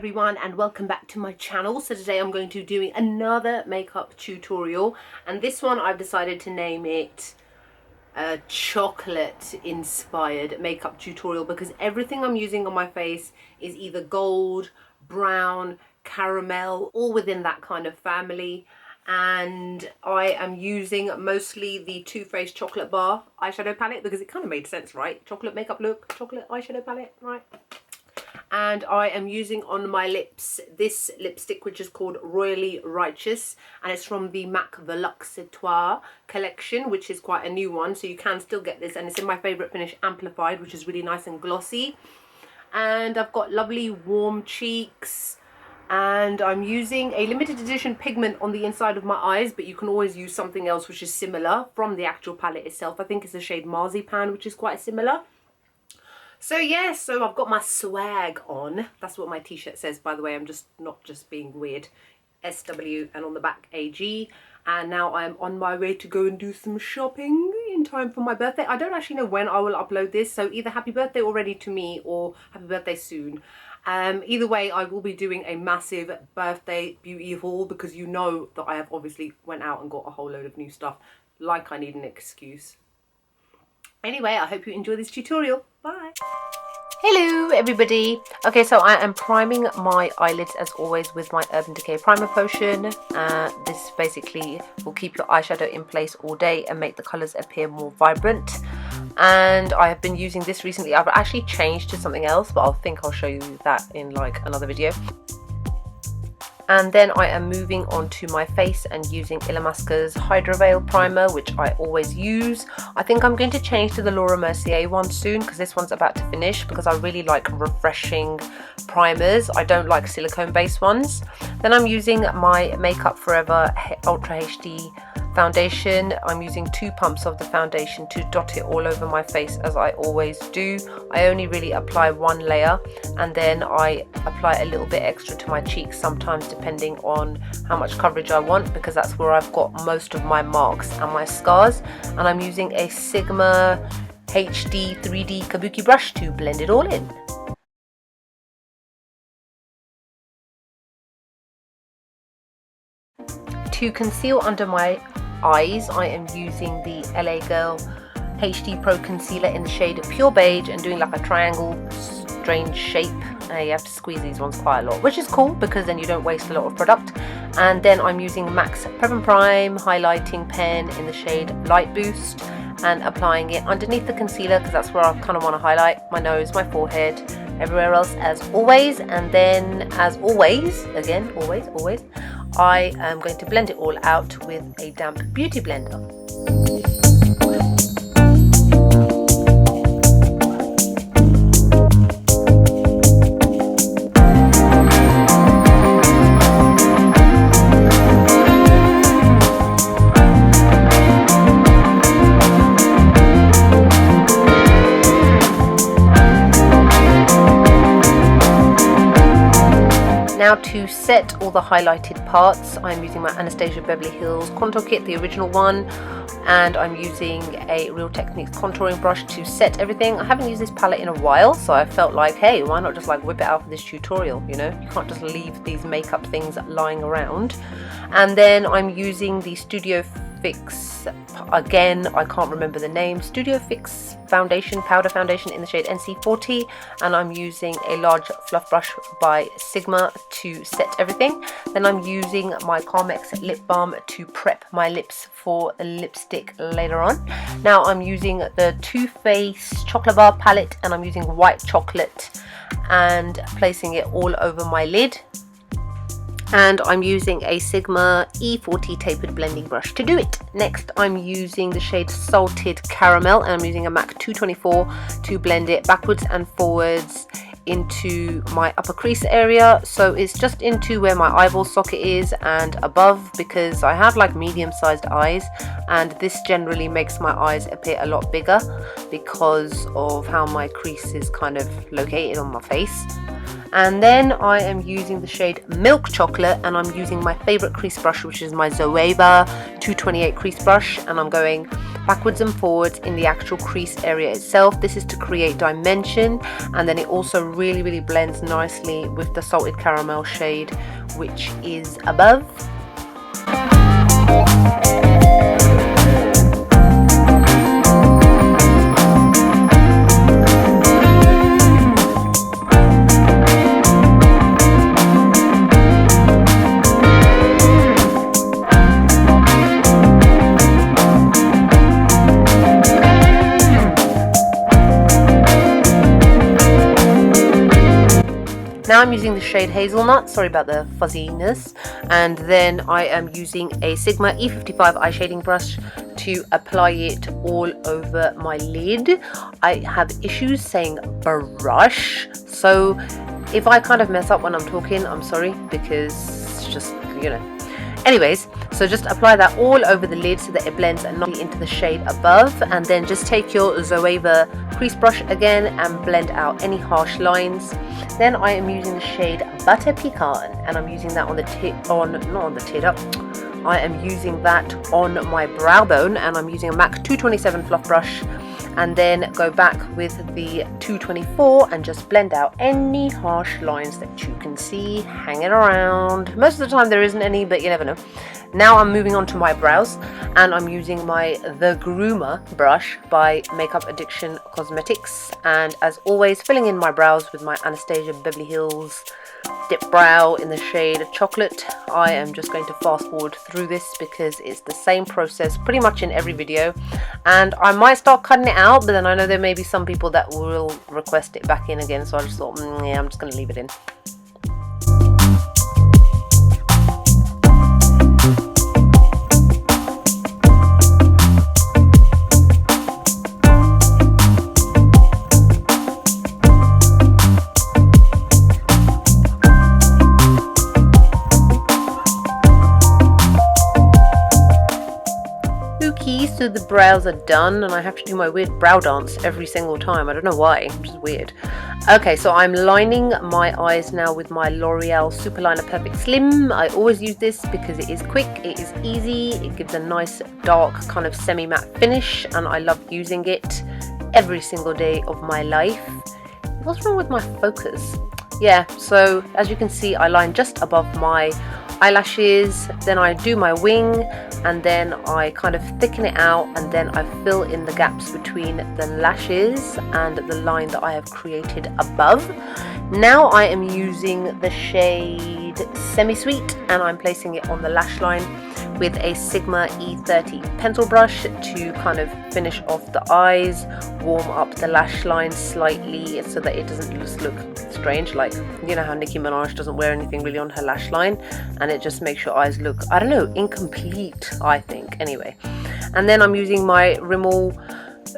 everyone, and welcome back to my channel. So today I'm going to be doing another makeup tutorial, and this one I've decided to name it a chocolate inspired makeup tutorial because everything I'm using on my face is either gold, brown, caramel, all within that kind of family. And I am using mostly the Too Faced Chocolate Bar eyeshadow palette because it kind of made sense, right? Chocolate makeup look, chocolate eyeshadow palette, right? And I am using on my lips this lipstick, which is called Royally Riotous, and it's from the MAC Veluxatoire collection, which is quite a new one, so you can still get this, and it's in my favourite finish, Amplified, which is really nice and glossy. And I've got lovely warm cheeks, and I'm using a limited edition pigment on the inside of my eyes, but you can always use something else which is similar from the actual palette itself. I think it's the shade Marzipan, which is quite similar. So yes, so I've got my swag on. That's what my t-shirt says, by the way. I'm just not just being weird. SW and on the back AG. And now I'm on my way to go and do some shopping in time for my birthday. I don't actually know when I will upload this, so either happy birthday already to me or happy birthday soon. Either way, I will be doing a massive birthday beauty haul because you know that I have obviously went out and got a whole load of new stuff. Like I need an excuse. Anyway, I hope you enjoy this tutorial. Bye. Hello everybody. Okay, so I am priming my eyelids as always with my Urban Decay primer potion. This basically will keep your eyeshadow in place all day and make the colours appear more vibrant. And I have been using this recently. I've actually changed to something else, but I'll show you that in like another video. And then I am moving on to my face and using llamasqua's Hyra Veil primer, which I always use. I think I'm going to change to the Laura Mercier one soon because this one's about to finish, because I really like refreshing primers. I don't like silicone based ones. Then I'm using my Makeup Forever Ultra HD foundation. I'm using 2 pumps of the foundation to dot it all over my face as I always do. I only really apply 1 layer and then I apply a little bit extra to my cheeks sometimes depending on how much coverage I want, because that's where I've got most of my marks and my scars. And I'm using a Sigma HD 3D kabuki brush to blend it all in. To conceal under my eyes, I am using the LA Girl HD Pro Concealer in the shade Pure Beige and doing like a triangle strange shape. You have to squeeze these ones quite a lot, which is cool because then you don't waste a lot of product. And then I'm using MAC's Prep and Prime highlighting pen in the shade Light Boost and applying it underneath the concealer because that's where I kind of want to highlight my nose, my forehead, everywhere else as always. And then as always, again, always, I am going to blend it all out with a damp beauty blender. Now to set all the highlighted parts, I'm using my Anastasia Beverly Hills contour kit, the original one, and I'm using a Real Techniques contouring brush to set everything. I haven't used this palette in a while, so I felt like, hey, why not just like whip it out for this tutorial, you know? You can't just leave these makeup things lying around. And then I'm using the Studio Fix, again, I can't remember the name, Studio Fix foundation, powder foundation in the shade NC40, and I'm using a large fluff brush by Sigma to set everything. Then I'm using my Carmex lip balm to prep my lips for a lipstick later on. Now I'm using the Too Faced Chocolate Bar palette and I'm using white chocolate and placing it all over my lid. And I'm using a Sigma E40 tapered blending brush to do it. Next, I'm using the shade Salted Caramel and I'm using a MAC 224 to blend it backwards and forwards into my upper crease area. So it's just into where my eyeball socket is and above, because I have like medium-sized eyes and this generally makes my eyes appear a lot bigger because of how my crease is kind of located on my face. And then I am using the shade Milk Chocolate, and I'm using my favorite crease brush, which is my Zoeva 228 crease brush, and I'm going backwards and forwards in the actual crease area itself. This is to create dimension, and then it also really blends nicely with the Salted Caramel shade, which is above. Now I'm using the shade Hazelnut, sorry about the fuzziness, and then I am using a Sigma E55 eye shading brush to apply it all over my lid. I have issues saying brush, so if I kind of mess up when I'm talking, I'm sorry, because it's just, you know. Anyways, so just apply that all over the lid so that it blends nicely into the shade above, and then just take your Zoeva crease brush again and blend out any harsh lines. Then I am using the shade Butter Pecan, and I'm using that on the I am using that on my brow bone, and I'm using a MAC 227 fluff brush, and then go back with the 224 and just blend out any harsh lines that you can see hanging around. Most of the time there isn't any, but you never know. Now I'm moving on to my brows, and I'm using my The Groomer brush by Makeup Addiction Cosmetics, and as always filling in my brows with my Anastasia Beverly Hills Dipbrow in the shade Chocolate. I am just going to fast forward through this because it's the same process pretty much in every video, and I might start cutting it out, but then I know there may be some people that will request it back in again, so I just thought, yeah, I'm just going to leave it in. So the brows are done, and I have to do my weird brow dance every single time. I don't know why, which is weird. Okay, so I'm lining my eyes now with my L'Oreal Superliner Perfect Slim. I always use this because it is quick, it is easy, it gives a nice dark kind of semi-matte finish, and I love using it every single day of my life. What's wrong with my focus? Yeah, so as you can see, I line just above my eyelashes, then I do my wing, and then I kind of thicken it out, and then I fill in the gaps between the lashes and the line that I have created above. Now I am using the shade Semi Sweet, and I'm placing it on the lash line with a Sigma E30 pencil brush to kind of finish off the eyes, warm up the lash line slightly so that it doesn't just look strange, like, you know how Nicki Minaj doesn't wear anything really on her lash line, and it just makes your eyes look, I don't know, incomplete, I think, anyway. And then I'm using my Rimmel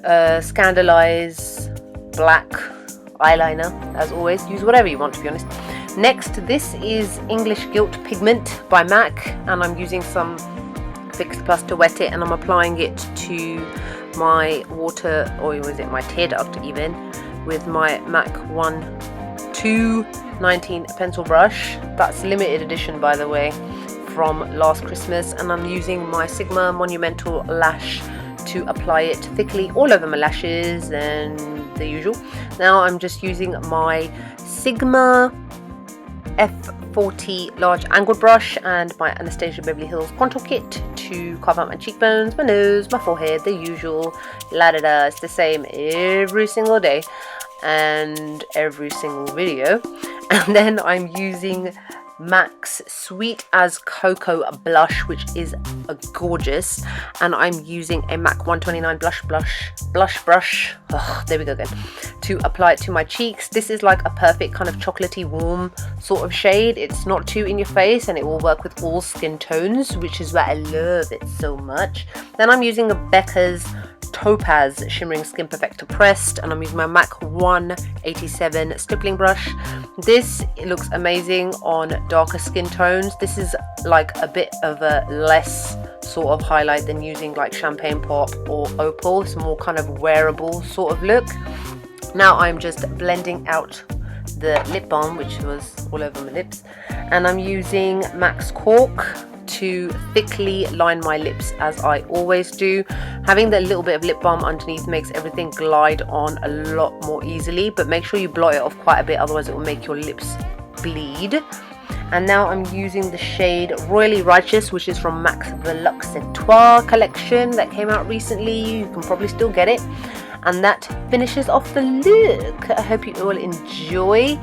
Scandaleyes black eyeliner, as always. Use whatever you want, to be honest. Next, this is English Gilt Pigment by MAC, and I'm using some Fix Plus to wet it, and I'm applying it to my water, or was it my tear duct even, with my MAC 219 pencil brush. That's limited edition, by the way, from last Christmas, and I'm using my Sigma Monumental Lash to apply it thickly all over my lashes and the usual. Now I'm just using my Sigma F40 large angled brush and my Anastasia Beverly Hills contour kit to carve out my cheekbones, my nose, my forehead, the usual, la da da. It's the same every single day and every single video. And then I'm using MAC's Sweet as Cocoa blush, which is gorgeous, and I'm using a MAC 129 blush brush, there we go again, to apply it to my cheeks. This is like a perfect kind of chocolatey warm sort of shade. It's not too in your face, and it will work with all skin tones, which is why I love it so much. Then I'm using a Becca's Topaz Shimmering Skin Perfector Pressed, and I'm using my MAC 187 stippling brush. This looks amazing on darker skin tones. This is like a bit of a less sort of highlight than using like Champagne Pop or Opal. It's more kind of wearable sort of look. Now I'm just blending out the lip balm, which was all over my lips, and I'm using MAC's Cork to thickly line my lips, as I always do. Having that little bit of lip balm underneath makes everything glide on a lot more easily, but make sure you blot it off quite a bit, otherwise it will make your lips bleed. And now I'm using the shade Royally Riotous, which is from MAC's Veluxetoire collection that came out recently. You can probably still get it. And that finishes off the look. I hope you all enjoy.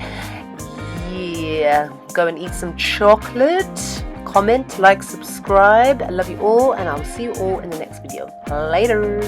Yeah, go and eat some chocolate. Comment, like, subscribe. I love you all, and I will see you all in the next video. Later.